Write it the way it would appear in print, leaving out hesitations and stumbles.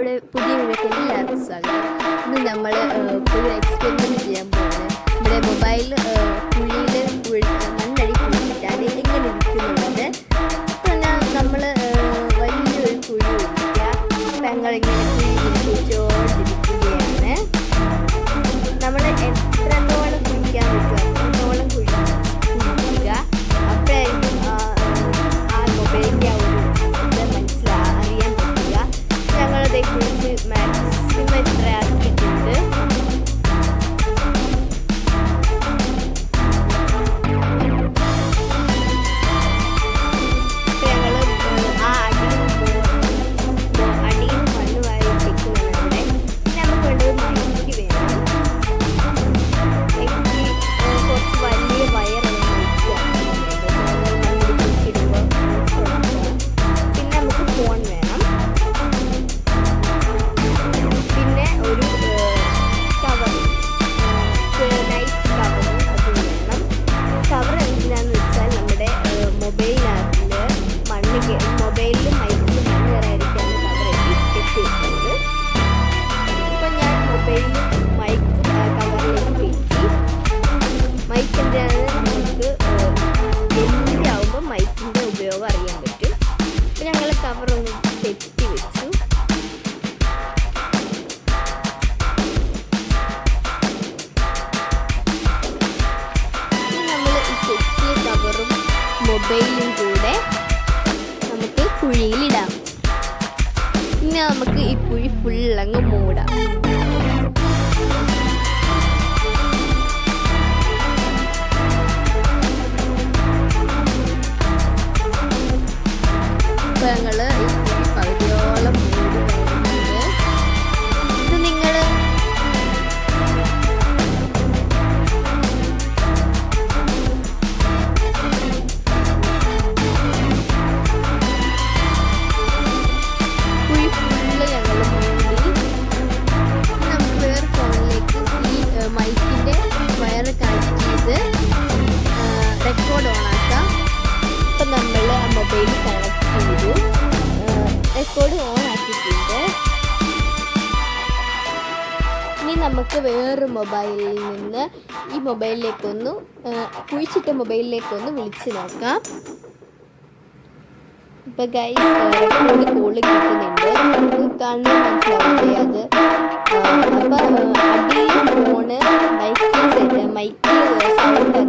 നമ്മുടെ പുതിയ വീഡിയോക്ക് എല്ലാവർക്കും സ്വാഗതം. ഇന്ന് നമ്മൾ ഒരു എക്സ്പെരിമെൻറ്റ് ചെയ്യാൻ പോകുന്നത് നമ്മുടെ മൊബൈൽ കുഴിയിൽ മണ്ണടി കുഴിച്ചിട്ടാൽ എങ്ങനെ ഇരിക്കുന്നുള്ളത്. അപ്പോൾ നമ്മൾ വലിയൊരു കുഴി ഒഴിക്കുക. ഞങ്ങളിങ്ങനെ കുഴി കുഴിച്ചുകൊണ്ടിരിക്കുകയാണ്. നമ്മൾ എത്രത്തോളം കുഴിക്കാൻ പറ്റുമോ അത്രത്തോളം കുഴിക്കുക. അപ്പോഴായിരിക്കും ആ മൊബൈലിൻ്റെ ആ ഒരു അറിയാൻ പറ്റുക. ഞങ്ങളതേ കുഴിച്ച് മാക്സിമം ഇത്രയാക്കിയിട്ടുണ്ട്. അടിയിൽ മണ്ണ് വാരി വെക്കുന്നതാണ് അവിടെ. പിന്നെ നമുക്ക് വേണ്ടത് മൈക്ക് വേണം. കുറച്ച് വലിയ വയറാണ് മണ്ണിൽ കുഴിച്ചിടുമ്പോൾ. പിന്നെ നമുക്ക് ഫോൺ വേണം. പിന്നെ ഒരു കവർ, നൈസ് കവർ അത് വേണം. കവർ എന്തിനാന്ന് വെച്ചാൽ നമ്മുടെ മൊബൈലിനകത്തിൽ മൊബൈലിലും മൈക്കിലും മണ്ണ് കയറാതിരിക്കാണ് കവർ കെട്ടിയിട്ടുണ്ട്. ഇപ്പം ഞാൻ മൊബൈലിൽ മൈക്ക് കവറിലേക്ക് കയറ്റി. മൈക്ക് എന്തിനാണ് നമുക്ക് ആവുമ്പോൾ മൈക്കിൻ്റെ ഉപയോഗം അറിയാൻ പറ്റും. അപ്പം ഞങ്ങൾ കവറൊന്ന് കെട്ടി വെച്ചു. കവറും മൊബൈലും കൂടെ നമുക്ക് കുഴിയിലിടാം. ഇനി നമുക്ക് ഈ കുഴി ഫുള്ളങ്ങ് മൂടാം. ഇപ്പൊ ഞങ്ങള് ഈ കുഴി പകുതിയോളം മൂടി വരുന്നുണ്ട്. ഇത് നിങ്ങള് മൈക്കിൻ്റെ വയറ് കണക്ട് ചെയ്ത് റെക്കോർഡ് ഓണാക്കാം. ഇപ്പം നമ്മൾ ആ മൊബൈൽ കണക്ട് ചെയ്തു. റെക്കോർഡ് ഓൺ ആക്കിയിട്ടുണ്ട്. ഇനി നമുക്ക് വേറൊരു മൊബൈലിൽ നിന്ന് ഈ മൊബൈലിലേക്കൊന്ന് കുഴിച്ചിട്ട മൊബൈലിലേക്കൊന്ന് വിളിച്ച് നോക്കാം. ഇപ്പം ഗൈസ് റെക്കോർഡ് കോള് കിട്ടുന്നുണ്ട്. കാണാൻ മനസ്സിലാവില്ലേ അത്. അപ്പം അടിയിൽ ഫോണ് മൈക്കിൽ സൗണ്ട്